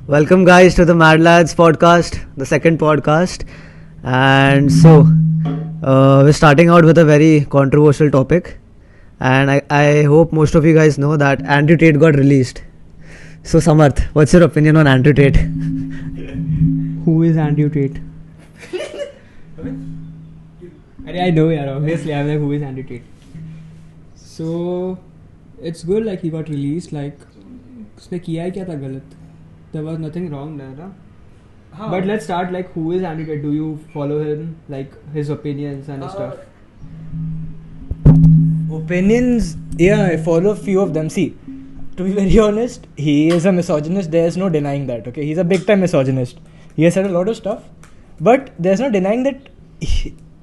Welcome, guys, to the MadLads podcast, the second podcast. And so, we're starting out with a very controversial topic. And I hope most of you guys know that Andrew Tate got released. So, Samarth, what's your opinion on Andrew Tate? Who is Andrew Tate? I know, yeah, obviously. I'm like, who is Andrew Tate? So, it's good, like, he got released, like, उसने किया है क्या था गलत? There was nothing wrong there, na? But let's start, like, who is Andrew Tate? Do you follow him, like, his opinions and his stuff? Opinions, yeah, I follow a few of them. See, to be very honest, he is a misogynist. There's no denying that, okay? He's a big time misogynist. He has said a lot of stuff, but there's no denying that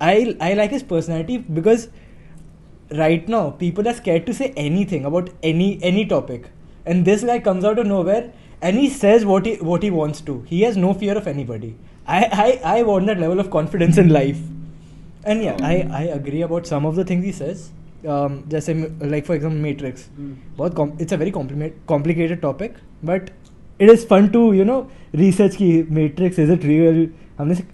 I like his personality, because right now people are scared to say anything about any topic, and this guy comes out of nowhere and he says what he wants to. He has no fear of anybody. I want that level of confidence in life. And yeah, I agree about some of the things he says. Just like, for example, Matrix. It's a very complicated topic, but it is fun to research ki Matrix, is it real?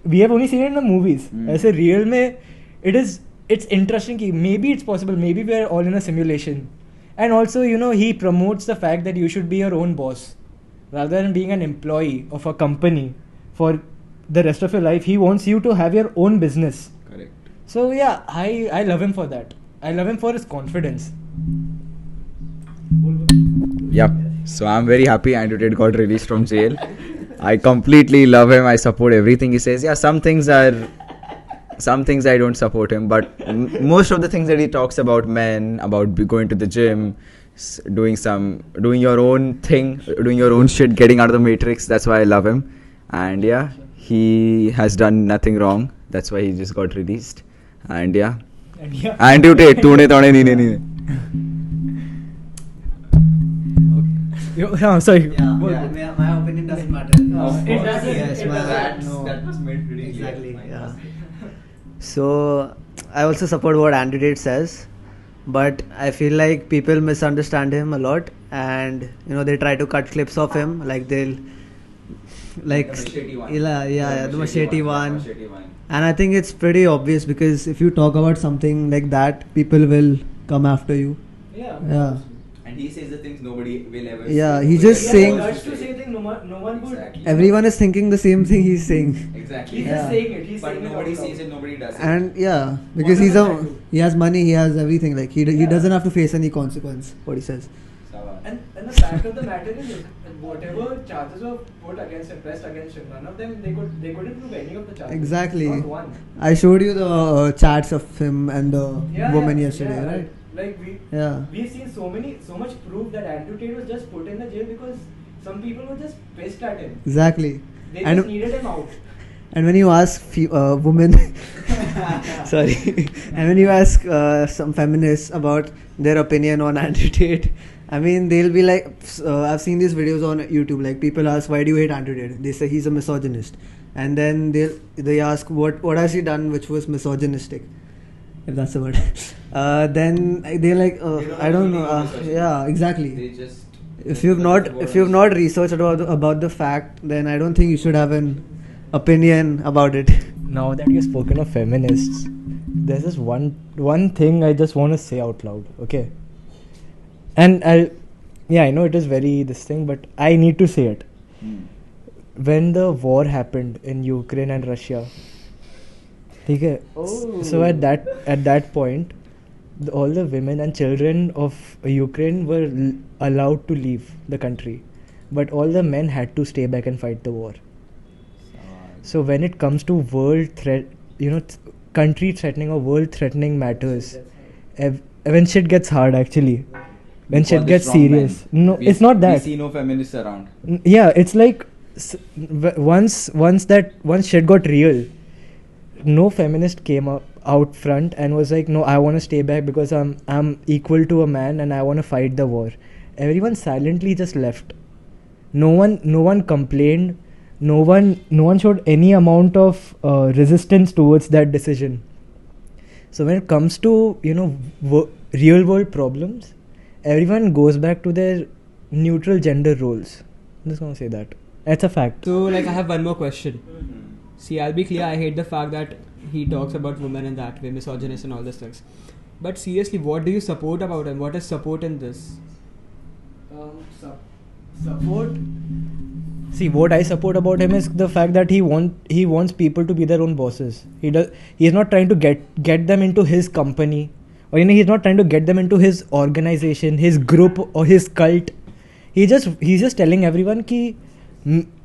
We have only seen it in the movies. As a real mein, it's interesting ki maybe it's possible, maybe we are all in a simulation. And also, he promotes the fact that you should be your own boss rather than being an employee of a company for the rest of your life. He wants you to have your own business. Correct. So yeah, I love him for that. I love him for his confidence. Yep. So I'm very happy Andrew Tate got released from jail. I completely love him. I support everything he says. Yeah, some things I don't support him, but most of the things that he talks about men, about going to the gym, doing your own thing, doing your own shit, getting out of the matrix. That's why I love him. And yeah, he has done nothing wrong. That's why he just got released. And yeah. Andrew Tate, tune tone neene. Sorry. Yeah, my opinion doesn't matter. It doesn't. Yes, That was meant really exactly. Yeah. So I also support what Andrew Tate says, but I feel like people misunderstand him a lot, and they try to cut clips of him, like they'll like the machete one. The machete one. And I think it's pretty obvious, because if you talk about something like that, people will come after you. Yeah. And he says the things nobody will ever say. Yeah, he's just saying. That's to say things no one would. Exactly. Everyone is thinking the same thing he's saying. Exactly. He's just saying it. But nobody sees it, nobody does it. And yeah, because he has money, he has everything. Like he doesn't have to face any consequence. What he says. And the fact of the matter is, whatever charges were put against him, pressed against him, none of them, they couldn't prove any of the charges. Exactly. Not one. I showed you the chats of him and the woman yesterday, yeah, right? Like we've seen so much proof that Andrew Tate was just put in the jail because some people were just pissed at him. Exactly. They just needed him out. And when you ask women, sorry, and when you ask some feminists about their opinion on Andrew Tate, I mean, they'll be like, I've seen these videos on YouTube, like people ask, why do you hate Andrew Tate? They say he's a misogynist. And then they ask, what has he done which was misogynistic? If that's the word. Then they're like, I don't know. Yeah, exactly. They just if you've not researched about the fact, then I don't think you should have an opinion about it. Now that you've spoken of feminists, there's this one thing I just want to say out loud, okay? And I know it is very this thing, but I need to say it. When the war happened in Ukraine and Russia, okay, so at that point, all the women and children of Ukraine were allowed to leave the country, but all the men had to stay back and fight the war. So when it comes to world threat, country threatening or world threatening matters, when shit gets hard, actually, when shit gets serious, it's not that. We see no feminists around. Yeah, it's like once shit got real, no feminist came out front and was like, no, I want to stay back because I'm equal to a man and I want to fight the war. Everyone silently just left. No one complained. No one showed any amount of resistance towards that decision. So when it comes to real world problems, everyone goes back to their neutral gender roles. I'm just gonna say that. That's a fact. So, like, I have one more question. See, I'll be clear, I hate the fact that he talks about women in that way, misogynist and all these things. But seriously, what do you support about him? What is support in this? Support. See, what I support about him is the fact that he wants people to be their own bosses. He's not trying to get them into his company, or he's not trying to get them into his organization, his group, or his cult. He's just telling everyone ki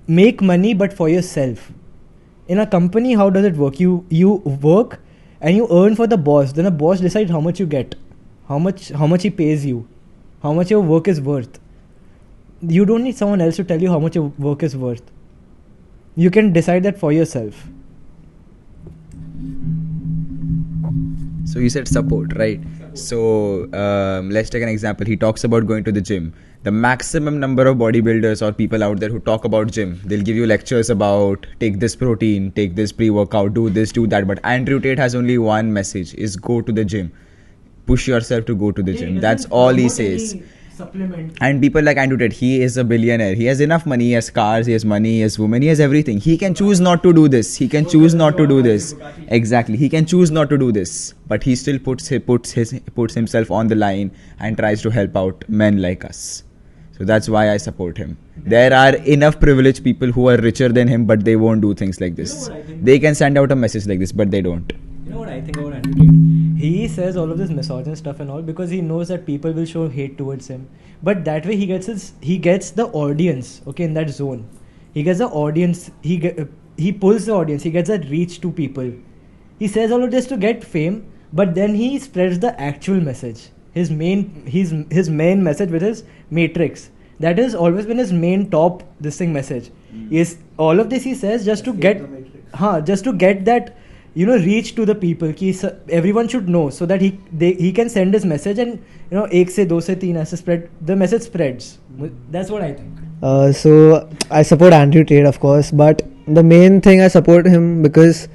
make money, but for yourself. In a company, how does it work? You work and you earn for the boss. Then the boss decides how much you get, how much he pays you, how much your work is worth. You don't need someone else to tell you how much your work is worth. You can decide that for yourself. So you said support, right? So let's take an example. He talks about going to the gym. The maximum number of bodybuilders or people out there who talk about gym, they'll give you lectures about take this protein, take this pre-workout, do this, do that. But Andrew Tate has only one message: is go to the gym. Push yourself to go to the gym. That's all he says. Supplement. And people like Andrew Tate, he is a billionaire. He has enough money, he has cars, he has money, he has women, he has everything. He can choose not to do this. He can choose not to do this. Exactly. He can choose not to do this. But he still puts himself on the line and tries to help out men like us. So that's why I support him. There are enough privileged people who are richer than him, but they won't do things like this. They can send out a message like this, but they don't. You know what I think about Andrew Tate? He says all of this misogynist stuff and all because he knows that people will show hate towards him. But that way he gets the audience, okay, in that zone. He gets the audience, he pulls the audience, he gets that reach to people. He says all of this to get fame, but then he spreads the actual message. His main message, which is Matrix. That has always been his main top message. Is all of this he says just to get that reach to the people. Everyone should know so that he can send his message and 1 se 2 se 3 aise spread. The message spreads. That's what I think. So I support Andrew Tate, of course, but the main thing I support him because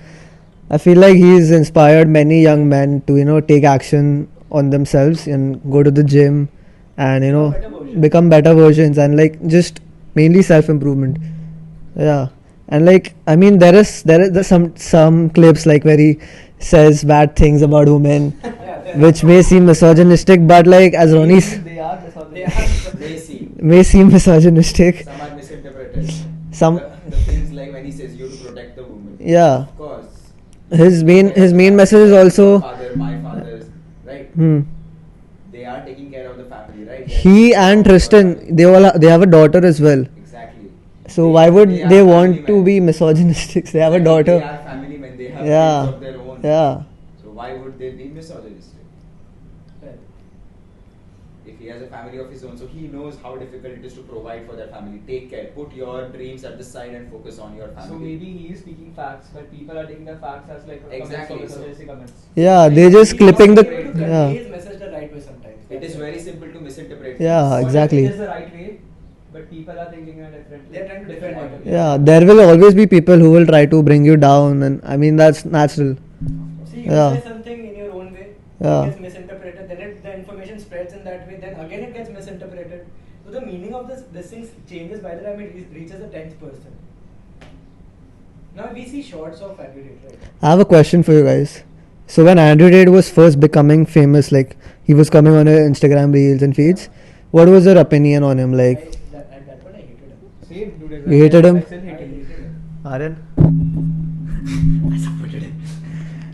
I feel like he's inspired many young men to take action on themselves and go to the gym and become better versions and just mainly self-improvement. Yeah. And there is some clips where he says bad things about women, which may seem misogynistic, but as Ronnie may seem misogynistic. Some are misinterpreted. The things like when he says you to protect the woman. Yeah. Of course. His main message is also my father's, right? They are taking care of the family, right? He and Tristan, they have a daughter as well. Exactly. So why would they want to be misogynistic? They have a daughter. They are family men. They have kids of their own. Yeah. So why would they be misogynistic? If he has a family of his own, so he knows how difficult it is to provide for that family. Take care. Put your dreams at the side and focus on your family. So maybe he is speaking facts, but people are taking the facts as Exactly. comments. Yeah, they just clipping the. Yeah. His message the right way sometimes. It is very simple to misinterpret. Yeah, exactly. It is the right way, but people are thinking it differently. They are trying to defend it. Yeah, there will always be people who will try to bring you down, and that's natural. See, you say something in your own way, it gets misinterpreted, then the information spreads in that way, then again it gets misinterpreted. So the meaning of this thing changes by the time it reaches the 10th person. Now we see shots of Andrew Tate, right? I have a question for you guys. So when Andrew Tate was first becoming famous, he was coming on Instagram reels and feeds, what was your opinion on him? At that point I hated him. Same, dude. You hated him? I still hate him. Aryan? I supported him.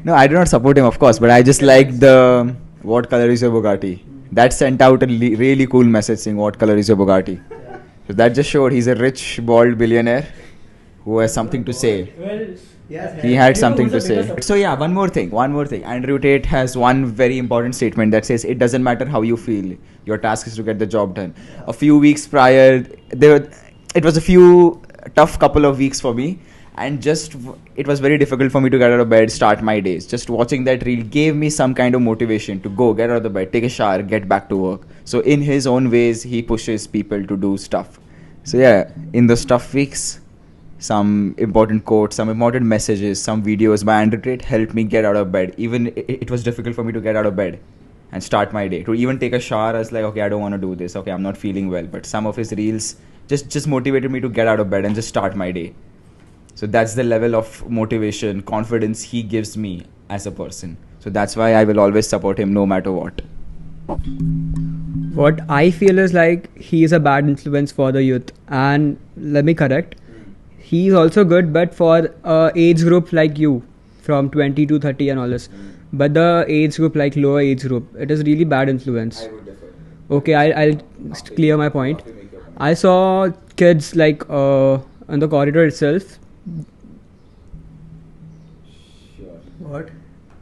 No, I do not support him, of course, but I just like the what color is your Bugatti? That sent out a really cool message saying what color is your Bugatti. Yeah. So that just showed he's a rich, bald billionaire who has something to say. Well, He had something to say. So yeah, one more thing. Andrew Tate has one very important statement that says it doesn't matter how you feel. Your task is to get the job done. A few weeks prior, it was a few tough couple of weeks for me, and it was very difficult for me to get out of bed, start my days. Just watching that reel gave me some kind of motivation to go, get out of the bed, take a shower, get back to work. So in his own ways, he pushes people to do stuff. So yeah, in those tough weeks, some important quotes, some important messages, some videos by Andrew Tate helped me get out of bed. Even it was difficult for me to get out of bed and start my day. To even take a shower, I was like, okay, I don't want to do this. Okay, I'm not feeling well. But some of his reels just motivated me to get out of bed and just start my day. So that's the level of motivation, confidence he gives me as a person. So that's why I will always support him no matter what. What I feel is like he is a bad influence for the youth, and let me correct, he is also good, but for age group like you, from 20 to 30 and all this, but the age group like lower age group, it is really bad influence. I would differ. Okay, I'll clear my point. I saw kids like on the corridor itself. Sure. What?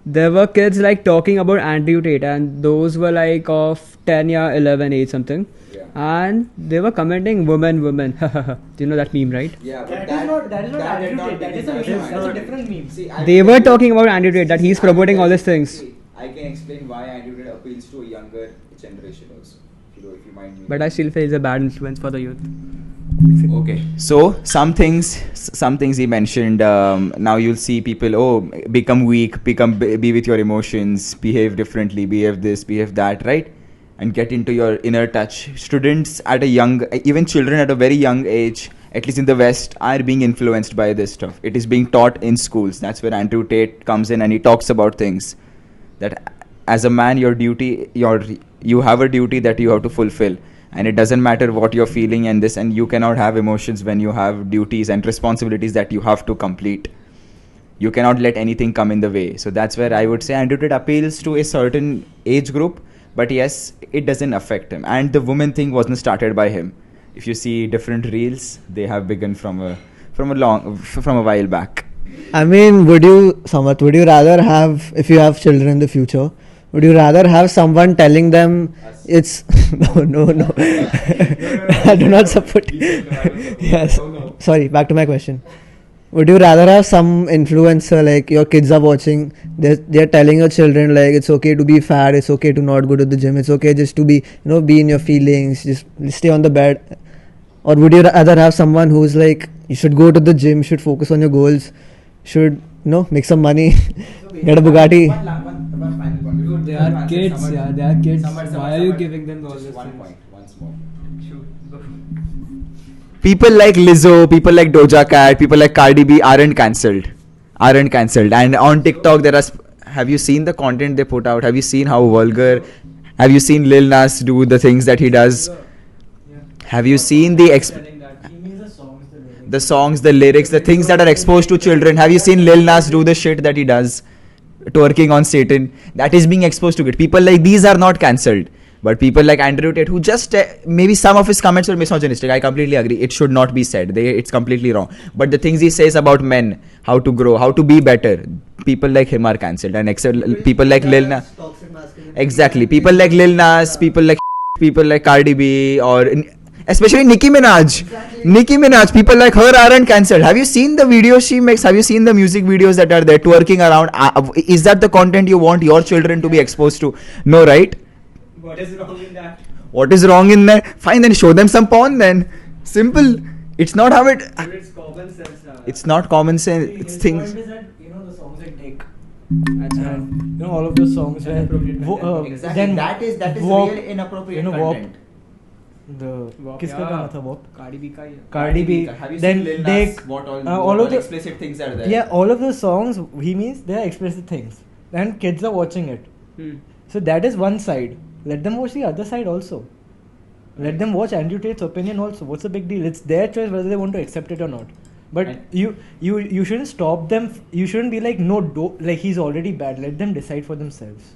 There were kids like talking about Andrew Tate, and those were like of 10 or 11 age something, Yeah. and they were commenting women. Do you know that meme, right? Yeah, but That is not Andrew Tate. That is a meme. definition. That's a different meme. See, They were talking about Andrew Tate, that he's promoting all these things. See, I can explain why Andrew Tate appeals to a younger generation also. If you mind me. But I still feel he's a bad influence for the youth. Okay, so some things he mentioned. Now you'll see people, become weak, be with your emotions, behave differently, behave this, behave that, right? And get into your inner touch. Students at even children at a very young age, at least in the West, are being influenced by this stuff. It is being taught in schools. That's where Andrew Tate comes in and he talks about things that as a man, you have a duty that you have to fulfill. And it doesn't matter what you're feeling and you cannot have emotions when you have duties and responsibilities that you have to complete. You cannot let anything come in the way. So that's where I would say Andrew Tate appeals to a certain age group, but yes, it doesn't affect him. And the woman thing wasn't started by him. If you see different reels, they have begun from a while back. I mean, would you rather have, if you have children in the future, would you rather have someone telling them it's no I do not support. Yes, sorry, back to my question. Would you rather have some influencer, like your kids are watching, they're telling your children like it's okay to be fat, it's okay to not go to the gym, it's okay just to be be in your feelings, just stay on the bed? Or would you rather have someone who's like, you should go to the gym, you should focus on your goals, should make some money, get a Bugatti? They are kids, yeah, they are kids. Why are you giving them all this things? Once more. People like Lizzo, people like Doja Cat, people like Cardi B aren't cancelled. And on TikTok, have you seen the content they put out? Have you seen how vulgar? Have you seen Lil Nas do the things that he does? Have you seen the songs, the lyrics, the things that are exposed to children? Have you seen Lil Nas do the shit that he does? Twerking on Satan, that is being exposed to it. People like these are not cancelled, but people like Andrew Tate, who just maybe some of his comments were misogynistic. I completely agree. It should not be said. It's completely wrong. But the things he says about men, how to grow, how to be better, people like him are cancelled. And people like Lil Nas, exactly. People like Lil Nas, people like Cardi B, or especially Nicki Minaj, people like her aren't cancelled. Have you seen the videos she makes? Have you seen the music videos that are there twerking around? Is that the content you want your children to be exposed to? No, right? What is wrong in that? What is wrong in that? Fine, then show them some porn then. Simple. It's not how it... It's common sense now. It's not common sense. It's things... The point is that, the songs they take. And, all of those songs where... exactly. That is real inappropriate content. किसका गाना था वो? Cardi B का ही है. Cardi B. Have you Then seen Lil they Nas? What all of the explicit things are there? Yeah, all of the songs he means they are explicit things, and kids are watching it. So that is one side. Let them watch the other side also. Let them watch Andrew Tate's opinion also. What's the big deal? It's their choice whether they want to accept it or not. But you shouldn't stop them. You shouldn't be like like he's already bad. Let them decide for themselves.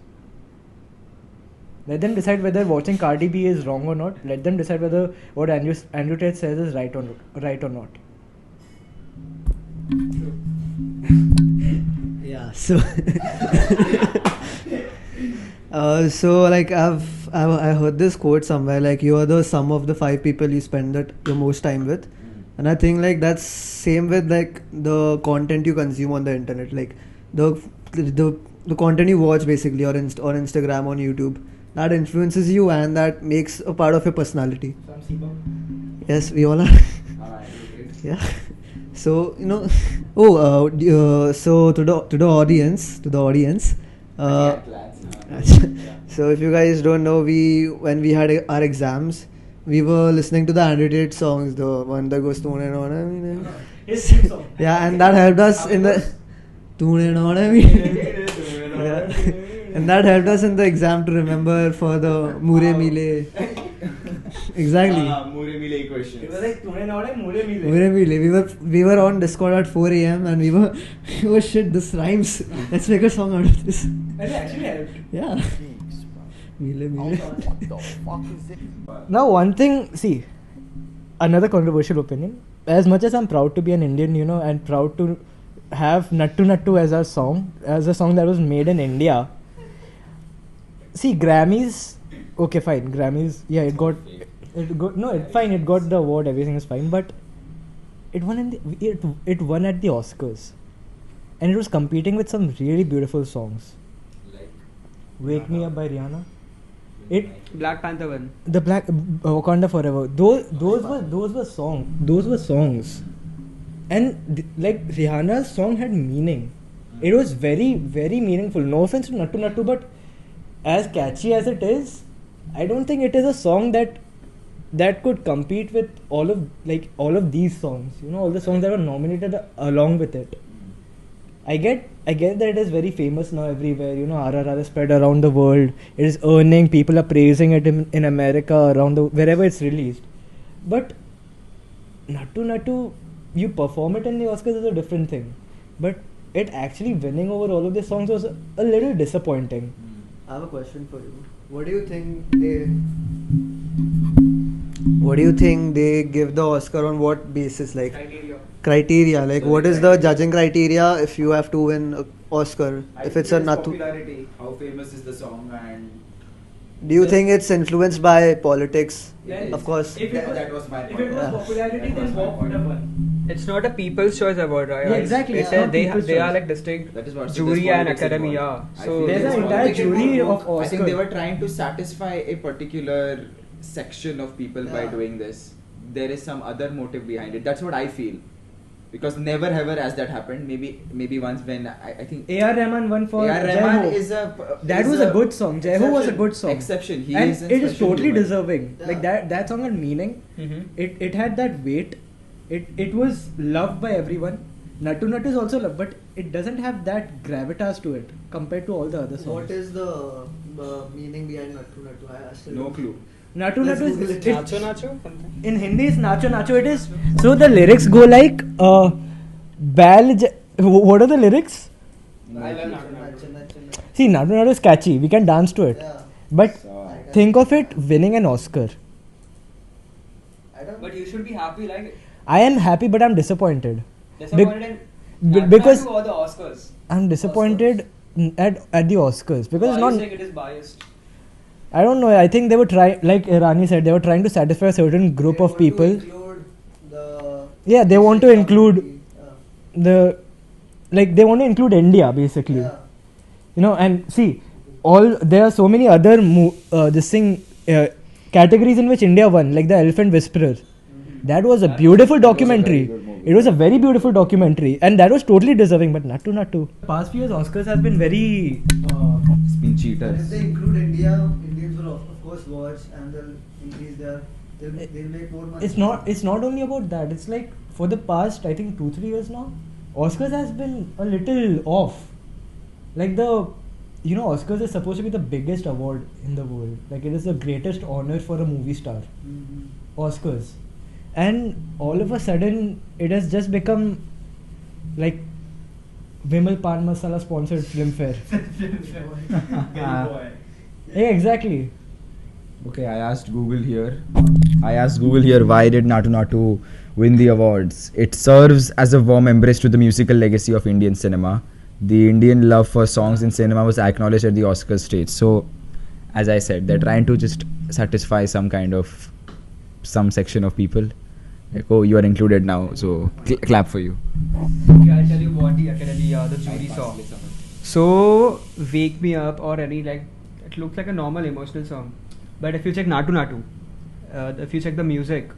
Let them decide whether watching Cardi B is wrong or not. Let them decide whether what Andrew Tate says is right or not. Yeah. So like I heard this quote somewhere, like you are the sum of the 5 people you spend your most time with, and I think like that's same with like the content you consume on the internet, like the content you watch basically, or Instagram, on YouTube. That influences you and that makes a part of your personality. Yes, we all are. Yeah. So so to the audience. So if you guys don't know, when we had our exams, we were listening to the Andrew Tate songs, the one that goes "Tune on I mean." His theme song. Yeah, and that helped us in the "Tune on I mean." Yeah. And that helped us in the exam to remember for the Mure Mile. Exactly. Mure Mile equation. It was like "Tune naade mure mile." Mure Mile. We were on Discord at 4 a.m. and we were oh shit, this rhymes. Let's make a song out of this. And it actually helped. Yeah. Mile Mile. Now, one thing, see, another controversial opinion. As much as I'm proud to be an Indian, you know, and proud to have Nattu Nattu as a song that was made in India. See, Grammys, okay, fine. Grammys, yeah, it got the award. Everything is fine, but it won it won at the Oscars, and it was competing with some really beautiful songs. Like "Wake Me Up" by Rihanna. Black Panther one. The Black Wakanda Forever. Those were songs, and like Rihanna's song had meaning. It was very, very meaningful. No offense to Nattu Nattu, but as catchy as it is, I don't think it is a song that could compete with all of these songs. You know, all the songs that were nominated along with it. I get that it is very famous now everywhere. You know, RRR is spread around the world. It is earning. People are praising it in America, wherever it's released. But Nattu Nattu, you perform it in the Oscars is a different thing. But it actually winning over all of these songs was a little disappointing. I have a question for you. What do you think they give the Oscar on what basis? Like criteria. Like what is the judging criteria if you have to win an Oscar? If it's a Nattu. Popularity, how famous is the song, and Do you think it's influenced by politics? Yes. Of course. that was my point. If it was popularity, then what would have won? It's not a People's Choice Award, right? Yeah, exactly. It's It's not they People's are Choice. like distinct That is what jury there's and politics academy. involved. Yeah. I So feel There's there's an entire politics jury involved. of I think they Oscar. were trying to satisfy a particular section of people by Yeah. doing this. There is some other motive behind it. That's what I feel. Because never ever has that happened. Maybe once when I think A.R. Rahman won for A.R. Jai Rahman Ho. is That was a good song. Jai Ho was a good song. Exception. He And is a it is special totally human. deserving. Yeah. Like that song had meaning. It had that weight. It was loved by everyone. Nattu Nattu is also loved, but it doesn't have that gravitas to it compared to all the other songs. What is the meaning behind Nattu Nattu? I still No don't clue. Nattu Let's Nattu Google is it. Nacho Nacho. in Hindi is Nacho Nacho. It is so the lyrics go like what are the lyrics? I love Nacho Nacho. See, Nattu Nattu is catchy. We can dance to it. Yeah. But So, think of it winning an Oscar. I don't. But you should be happy, like I am happy, but I'm disappointed. disappointed in b- Nacho because- Nacho or the Oscars. I'm disappointed at the Oscars because Why it's are you not. saying it is biased? I don't know. I think they were trying, like Irani said, they were trying to satisfy a certain group They of want to people. include the Yeah, they want to include Yeah. they want to include India basically. Yeah. You know, and see, there are so many other categories in which India won, like the Elephant Whisperer. That was a beautiful documentary. very good movie. It was a very beautiful documentary, and that was totally deserving. But Nattu Nattu. Past few years, Oscars has been very. It's been And if cheaters. they include India, Indians will of course watch and they'll increase their. They'll make more money. It's not only about that. It's like for the past, I think 2-3 years now, Oscars has been a little off. Like Oscars is supposed to be the biggest award in the world. Like it is the greatest honor for a movie star. Mhm. Oscars. And all of a sudden, it has just become like Vimal Pan Masala sponsored film fair. Yeah, exactly. Okay, I asked Google here why did Nattu Nattu win the awards. It serves as a warm embrace to the musical legacy of Indian cinema. The Indian love for songs in cinema was acknowledged at the Oscars stage. So, as I said, they're trying to just satisfy some section of people. Like, oh, you are included now, so clap for you. Okay, I'll tell you what the academy, the jury saw. So, Wake Me Up or any it looks like a normal emotional song. But if you check Nattu Nattu, if you check the music,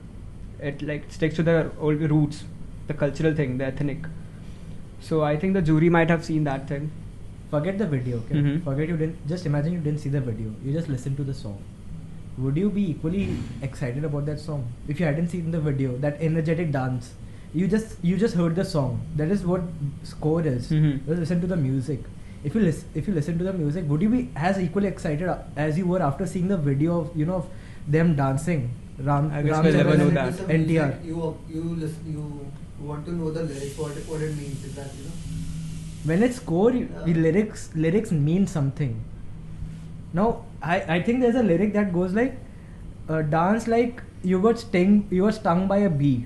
it sticks to the old roots, the cultural thing, the ethnic. So I think the jury might have seen that thing. Forget the video, okay? Mhm. Just imagine you didn't see the video. You just listened to the song. would you be equally excited about that song if you hadn't seen the video? That energetic dance. You just heard the song. That is what score is. Mhm. Just listen to the music. If you listen to the music, would you be as equally excited as you were after seeing the video of of them dancing? I guess we'll never know When that. it's a NTR. music, you listen, you want to know the lyrics, what it means. Is that When it's score, the lyrics mean something. Now I think there's a lyric that goes like, dance like you were stung by a bee.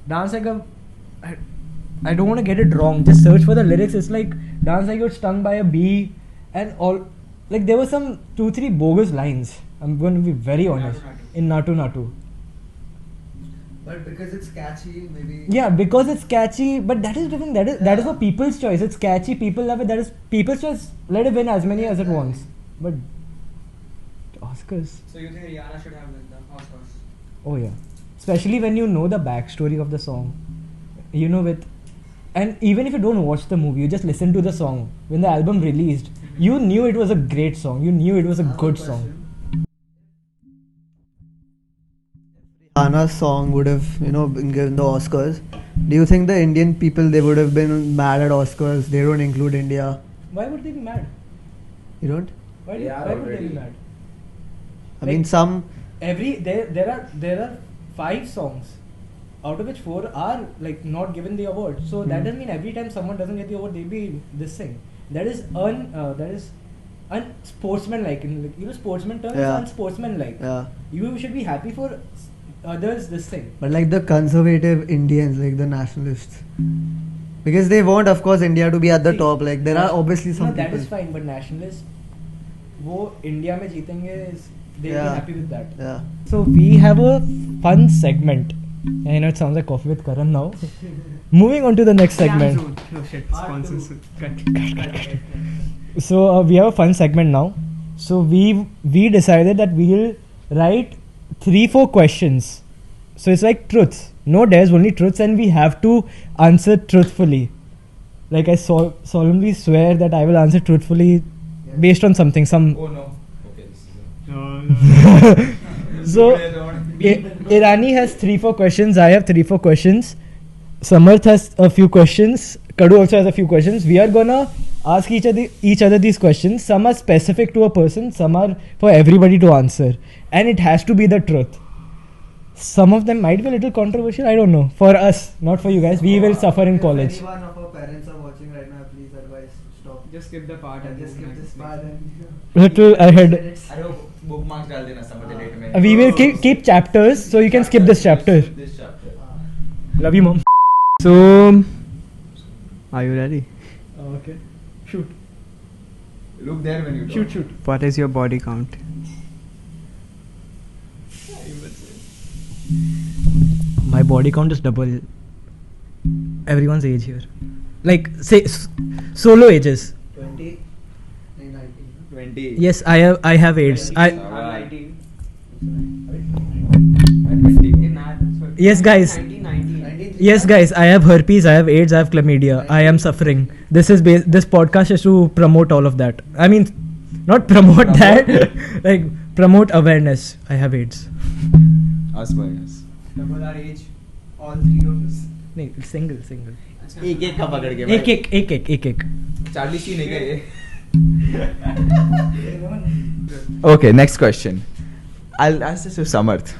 Dance like I don't want to get it wrong. Just search for the lyrics. It's like dance like you were stung by a bee, and all. Like there were some 2-3 bogus lines. I'm going to be very honest. In Nattu Nattu. But because it's catchy, maybe. Yeah, because it's catchy, but that is different. That is for people's choice. It's catchy, people love it. That is people's choice. Let it win as many as it wants. But Oscars. So you think Rihanna should have won the Oscars? Oh yeah. Especially when you know the backstory of the song. And even if you don't watch the movie, you just listen to the song. When the album released, you knew it was a great song. You knew it was a good song. Rihanna's song would have, been given the Oscars. Do you think the Indian people, they would have been mad at Oscars? They don't include India. Why would they be mad? You don't? Why Yeah, would they already. be mad? I mean, some. There are 5 songs, out of which 4 are like not given the award. So that doesn't mean every time someone doesn't get the award, they'll be this thing. That is unsportsmanlike. Sportsman terms Yeah. unsportsmanlike. Yeah. You should be happy for others this thing. But like the conservative Indians, like the nationalists. Because they want, of course, India to be at the See, top. Like there are obviously some that people. is fine, but nationalists, वो India में जीतेंगे, they'll be Yeah. happy with that. Yeah. So we have a fun segment. I know it sounds like Coffee with Karan now. Moving on to the next segment. Oh shit, sponsors. Cut. So we have a fun segment now. So we decided that we'll write 3-4 questions. So it's like truths. No dares, only truths, and we have to answer truthfully. Like I solemnly swear that I will answer truthfully based on something. Oh no. Okay, this is So Irani has 3-4 questions. I have 3-4 questions. Samarth has a few questions. Kadu also has a few questions. We are gonna ask each other these questions. Some are specific to a person. Some are for everybody to answer, and it has to be the truth. Some of them might be a little controversial. I don't know. For us, not for you guys. We will suffer in college. If anyone of our parents are watching right now, please advise stop. Just skip the part and Just move skip next. this part and. Little ahead. I hope bookmarks डाल देना समझ date में. We will keep chapters, so you can skip this chapter. This chapter. Love you, mom. So, are you ready? Okay. Shoot. Look there when you talk. Shoot. What is your body count? My body count is double everyone's age here. Like, say, solo ages. 20? 19. 20. Yes, I have AIDS. I'm 19. I'm 20. Yes, guys. 19. Yes, guys. I have herpes. I have AIDS. I have chlamydia. I am suffering. This podcast is to promote all of that. I mean, not promote that. Like promote awareness. I have AIDS. Us by us. Double our age. All 3 of us. No, single. एक का पकड़ के एक. Charlie she नहीं गए. Okay, next question. I'll ask this to Samarth.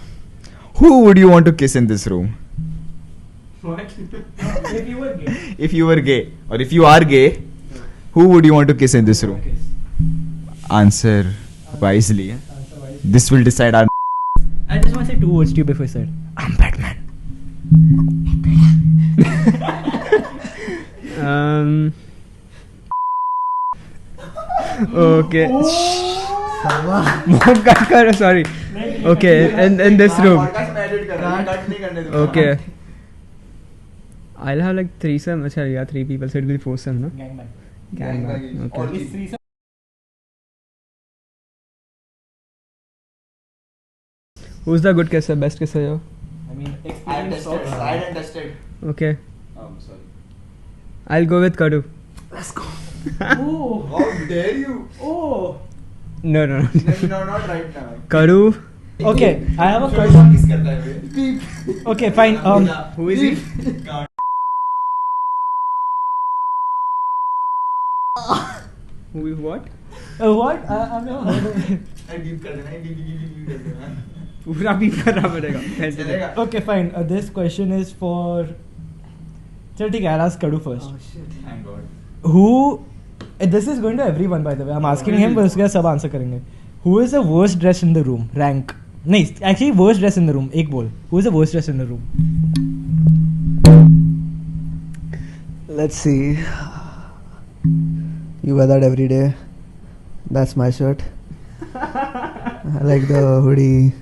Who would you want to kiss in this room? What? If you were gay. If you were gay, or if you are gay, who would you want to kiss in this room? Answer wisely. This will decide our. I just want to say 2 words to you before I said, I'm Batman. Okay. Cut karo, sorry. Okay, in this room. Okay. I'll have like threesome. Achha, yeah, 3 people, so it will be foursome, no? Gangbang. Okay. Who's the good kisser, best kisser, yo? I mean, Tried and tested. Okay. Sorry. I'll go with Kadu. Oh, How dare you? oh. No. No, not right now. Karu. Okay, I have a question. Okay, fine. Who is he? Who is what? What? I've never heard of it. पूरा beep करना पड़ेगा. Okay, fine. This question is for. Chal, ठीक है, I'll ask Kadu first. Oh shit. Thank God. Who? This is going to everyone, by the way. I'm asking him, but उसके बाद सब answer करेंगे. Who is the worst dressed in the room? Rank. नहीं, actually worst dressed in the room. एक बोल. Who is the worst dressed in the room? Let's see. You wear that every day. That's my shirt. I like the hoodie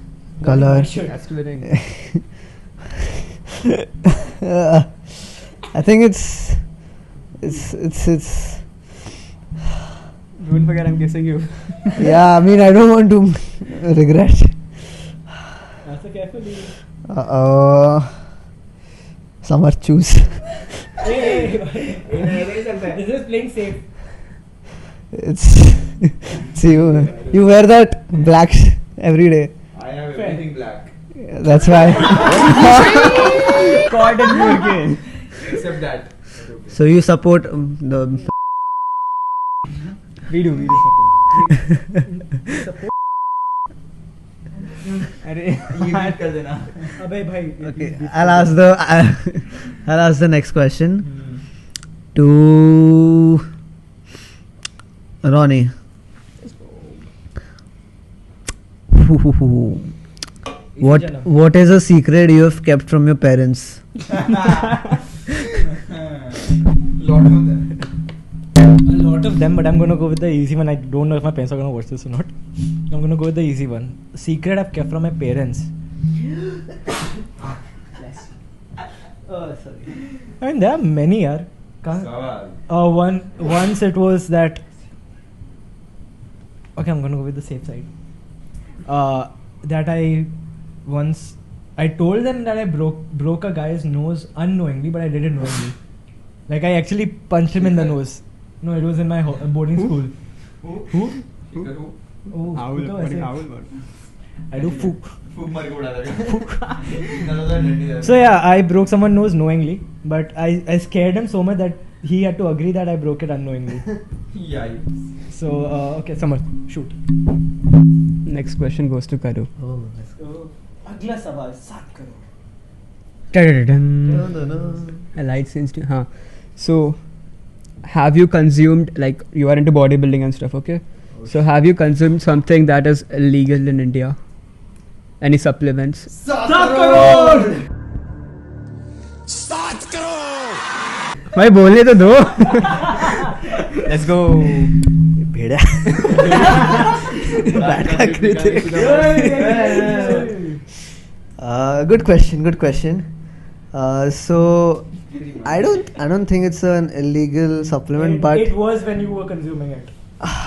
color. That's winning. I think it's. Don't forget, I'm guessing you. Yeah, I mean, I don't want to regret. Answer carefully. Summer choose. Hey, this is playing safe. It's see you wear that black every day. I have everything black. That's why. Caught in you again. Except that. So you support the. We do support. अरे Mute कर देना. अबे भाई. Okay, I'll ask the next question to Ronnie. What is a secret you have kept from your parents? Lot of them. A lot of them, but I'm gonna go with the easy one. I don't know if my parents are gonna watch this or not. I'm gonna go with the easy one. Secret I've kept from my parents. Oh, sorry. I mean, there are many, yaar. Once it was that. Okay, I'm gonna go with the safe side. That I told them that I broke a guy's nose unknowingly, but I did it knowingly. Like I actually punched him in the nose. No, it was in my boarding school. Who? Oh, I do fook. So yeah, I broke someone's nose knowingly, but I scared him so much that he had to agree that I broke it unknowingly. Yeah. So okay, Samar, shoot. Next question goes to Karu. Oh, let's go. अगला सवाल साथ करो. A light since huh. So have you consumed, like you are into bodybuilding and stuff, okay? So have you consumed something that is illegal in India? Any supplements? 7 crore. भाई बोलने तो दो. Let's go. भेड़ा. Good question. So I don't think it's an illegal supplement, but it was when you were consuming it.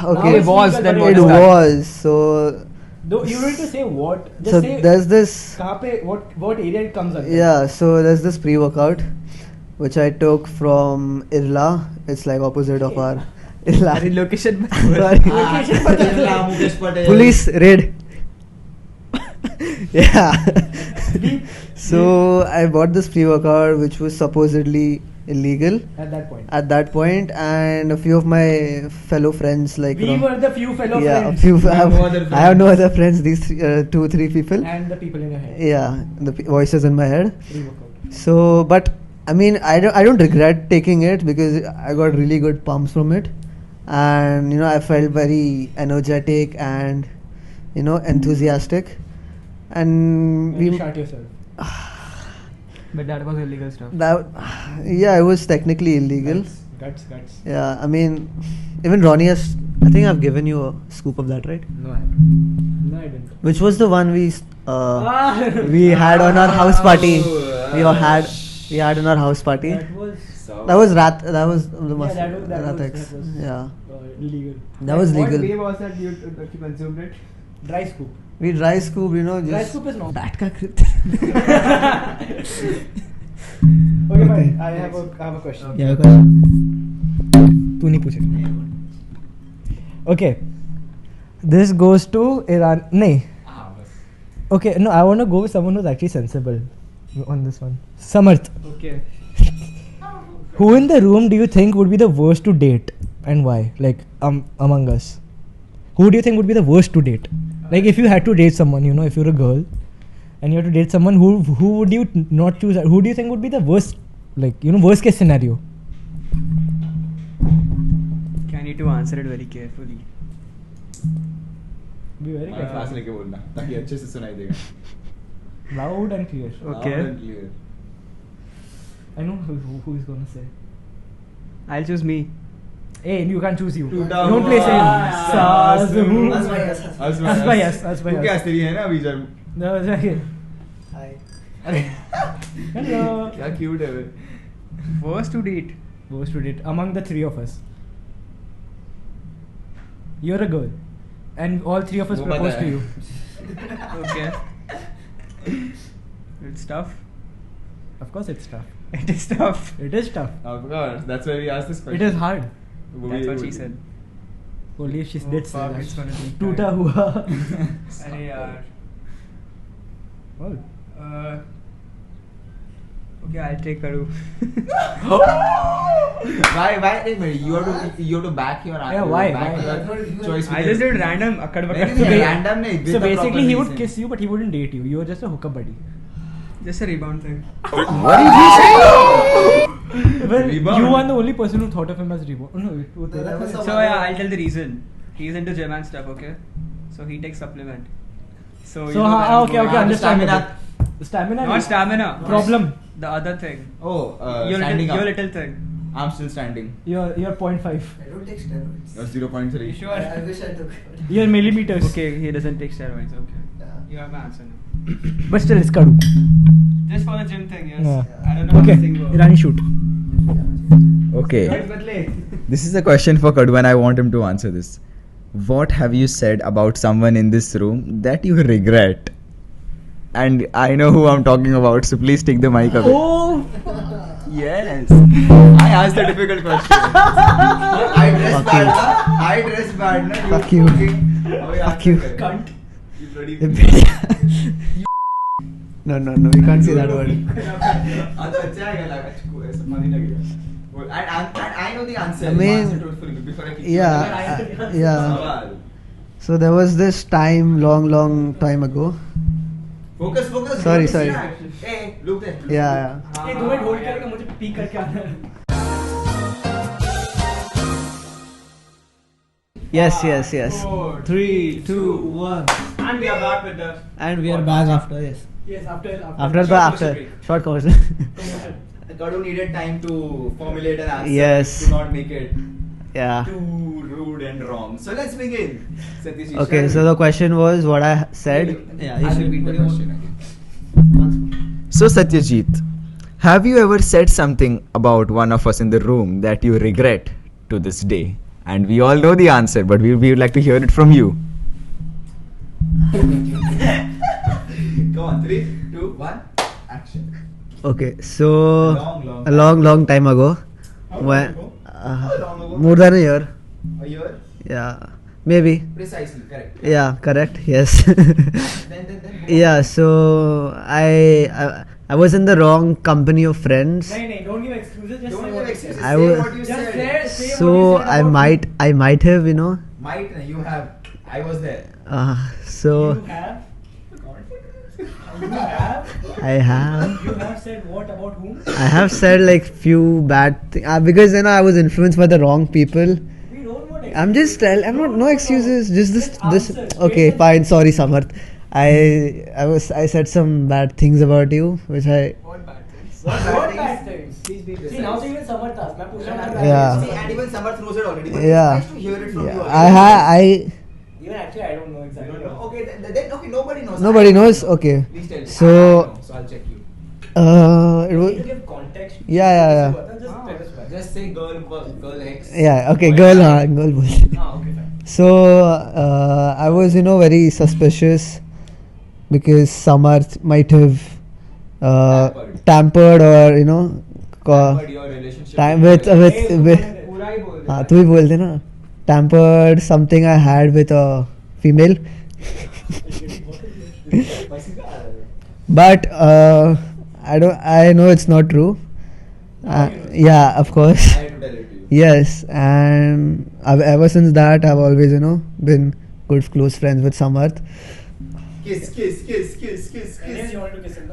Okay, it was. Then what it is that? was. So Though you don't need to say what. Just so say there's this. कहाँ पे what area it comes under. Yeah, so there's this pre-workout which I took from Irla. It's like opposite of our Irla. Location. Sorry. Police raid. Yeah. So I bought this pre-workout which was supposedly illegal At that point. and a few of my fellow friends like We were the few fellow friends. I have no other friends, these 2-3 people. And the people in your head. Yeah, the voices in my head. Pre-workout. So, but I mean, I don't regret taking it because I got really good pumps from it, and I felt very energetic and enthusiastic, and And you shot yourself. But that was illegal stuff. Yeah, it was technically illegal. Guts. Yeah, I mean, even Ronnie has. I think I've given you a scoop of that, right? No, I haven't. No, I didn't. Which was the one we had on our house party. We had in our house party. That was That was the that was Ratex. Yeah, illegal. that was What legal. way was that you consumed it? Dry scoop. We dry scoop, just. Dry scoop is not. Bat ka krit. Okay, fine. I have a question. Yeah, question. तू नहीं पूछेगा. Okay. This goes to Iran. Nay. Okay, no, I want to go with someone who's actually sensible on this one. Samarth. Okay. Who in the room do you think would be the worst to date and why? Like, among us. Who do you think would be the worst to date? Like, if you had to date someone, if you're a girl and you had to date someone, who would you not choose? Who do you think would be the worst, worst case scenario? I need to answer it very carefully. Be very class लेके बोलना ताकि अच्छे से सुनाई देगा. Loud and clear. Okay. Loud and clear. I know who is gonna say. I'll choose me. Hey, you can't choose you. Too Don't play dumb. Asbayas. तू क्या तेरी है ना अभी जब. No, it's okay. Hi. Hello. क्या cute है वे. Worst to date. Worst to date among the three of us. You're a girl, and all three of us वो propose पता to है. you. Okay. It's tough. Of course, it's tough. It is tough. It is tough. Of course, that's why we asked this question. It is hard. That's what she said. Only if she Oh, did say fuck, that. it's gonna be Toota time. hua. अरे यार. Well, Okay, I'll take Karu. Why? You have to back your answer. Yeah, why? Back Why? your choice. I just did random akkad नहीं, bakkad. नहीं, ba- random नहीं. with so a proper basically, he would reason. kiss you, but he wouldn't date you. You were just a hookup buddy. Just a rebound thing. What did you say? Well, Rebound? you are the only person who thought of him as rebound. Oh, no, वो तेरा that was था. So yeah, I'll tell the reason. He's into gym and stuff, okay? So he takes supplement. So, So, okay, understand. Stamina. Stamina. Not stamina. Problem. The other thing. Oh, Your standing little, up. your little thing. I'm still standing. You're 0.5. I don't take steroids. You're 0.3. You sure? I wish I took. You're millimeters. Okay, he doesn't take steroids. Okay. Yeah. You have my answer now. But still, it's Kadu. Just for the gym thing, yes. Yeah. I don't know Okay, how this thing works. Irani shoot. Okay. This is a question for Kadu and I want him to answer this. What have you said about someone in this room that you regret? And I know who I'm talking about, so please take the mic away. Oh! Yes. I asked a difficult question. I dress Fuck bad, you. na? I dress bad, na? Fuck you. Fuck you. Cunt. You bloody No, you can't say that word. अच्छा है लगा ऐसा funny लगेगा. And I know the answer. I mean, Answer truthfully before I keep Yeah. Yeah. सवाल. So there was this time, long time ago. Focus. Sorry. Hey, look there. Yeah. Hey, 2 minute hold करेगा मुझे peak करके आना है. Yes. 4, 3, 2, 1. And we are back with the. And we are back after, yes. Yes, after After short commercial. Kadu needed time to formulate an answer. Yes. To not make it Yeah. too rude and wrong. So let's begin. Satish, Okay, shall so we- the question was what I said. I'll repeat the question again. So Satyajit, have you ever said something about one of us in the room that you regret to this day? And we all know the answer, but we would like to hear it from you. Go on, 3, 2, 1, action. Okay, so Long. a long time ago, How long when ago? How long ago? more than a year. A year? Yeah, maybe. Precisely, correct. Yeah, correct. Yes. Then. Yeah, so I was in the wrong company of friends. नहीं, don't give excuses. Just Don't say give what excuses. I Say was- what you Just said. say So what you said I might have, Might, you have. I was there. so You have. I have. You have said what about whom? I have said like few bad things because I was influenced by the wrong people. We don't want I'm just I'm not no excuses. Just this. answer. Okay, Wait. fine. Sorry, Samarth. I said some bad things about you, which I. What bad things? What bad things? Please be precise. See, now even Samarth asked. मैं पूछ रहा हूँ. Yeah. See, and even Samar knows it already. But Yeah. it's nice to hear it from you. Yeah. I Even actually, I don't know You exactly. don't know? Okay, then okay, nobody knows. nobody I knows. know. Okay. Please tell me. So- I know, so I'll check you. It You was. need to give context. Yeah. Just tell us why. Just say girl X. Yeah. Okay. Girl. Girl. Boy. Okay, fine. So I was very suspicious because Samarth might have tampered or But your relationship with पूरा ही बोल दे. तू ही बोल दे ना tampered something I had with a female. But I know it's not true. Yeah, of course. Yes, and ever since that, I've always, been good, close friends with Samarth. Kiss. You want to kiss him,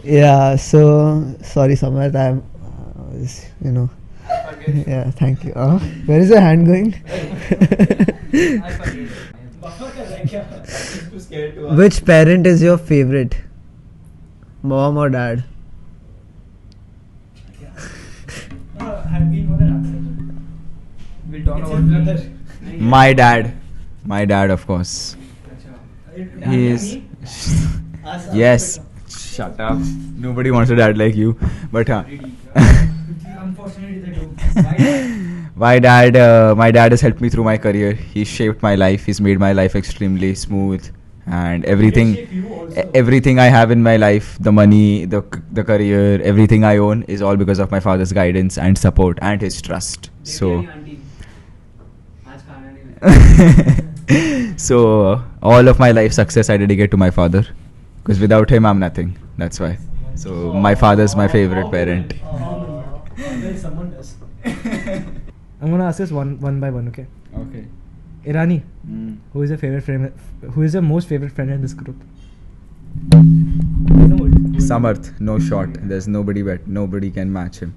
Yeah, so sorry, Samarth. I'm, yeah, thank you. Where is your hand going? Which parent is your favorite? Mom or dad? We'll talk about that. My dad, of course. He is. Yes. Shut up. Nobody wants a dad like you. But Unfortunately, they do. my dad has helped me through my career. He's shaped my life. He's made my life extremely smooth, and everything I have in my life, the money, the career, everything I own is all because of my father's guidance and support and his trust. So. So all of my life success I dedicate to my father, because without him I'm nothing. That's why. So my father's my favorite parent. Someone does. I'm gonna ask this one by one, okay? Okay. Irani, who is your favorite friend? Who is your most favorite friend in this group? Samarth, no shot. There's nobody nobody can match him.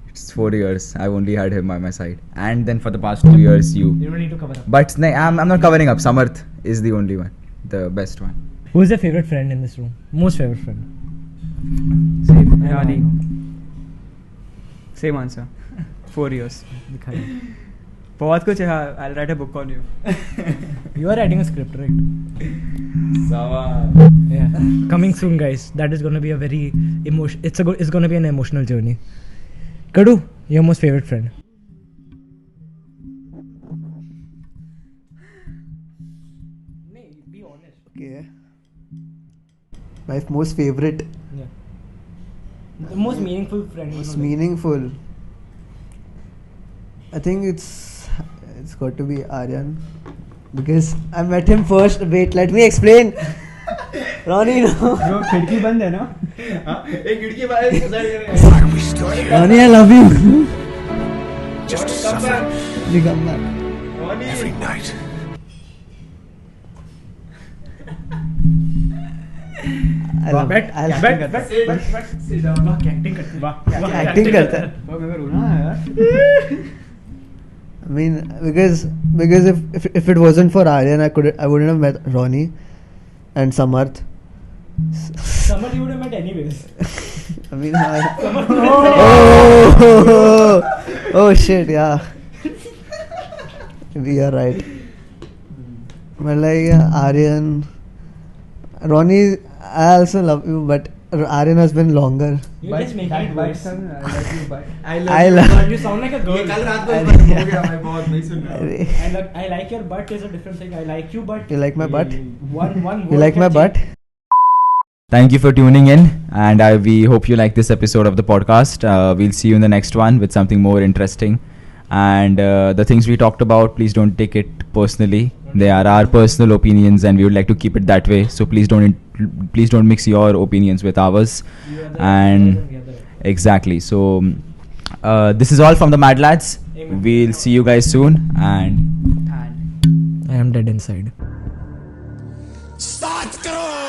It's 4 years. I've only had him by my side, and then for the past 2 years you. You don't need to cover up. But I'm not covering up. Samarth is the only one, the best one. Who is your favorite friend in this room? Most favorite friend? Same. Irani. Same answer. 4 years. बहुत कुछ है. I'll write a book on you. You are writing a script, right? Yeah. Coming soon, guys. That is gonna be a very It's gonna be an emotional journey. Kadu, your most favorite friend. Be honest. Okay. My most favorite. Yeah. The most meaningful friend. Most meaningful. I think it's got to be Aryan, because I met him first. Wait, let me explain. Ronnie, no. Bro, खिड़की बंद है ना? एक खिड़की बाहर suicide Ronnie, I love you. Just suffer. You come back. Every night. I love Bet. Sit down. acting करता है. Bro, मेरे को रोना है यार. I mean, because if it wasn't for Aryan, I wouldn't have met Ronnie and Samarth. Someone you would have met anyways. I mean, oh shit, yeah. We are right. But like Aryan, Ronnie, I also love you, but Aryan has been longer. You're just making it worse. I love You sound like a girl. ये कल रात को हो गया, मैं बहुत नहीं सुन रहा. I like your butt is a different thing. I like you, but You like my butt? one. You like my butt? Thank you for tuning in, and we hope you like this episode of the podcast. We'll see you in the next one with something more interesting. And the things we talked about, please don't take it personally. They are our personal opinions, and we would like to keep it that way. So please don't mix your opinions with ours. And exactly. So this is all from the MadLads. We'll see you guys soon. And I am dead inside. Start करो.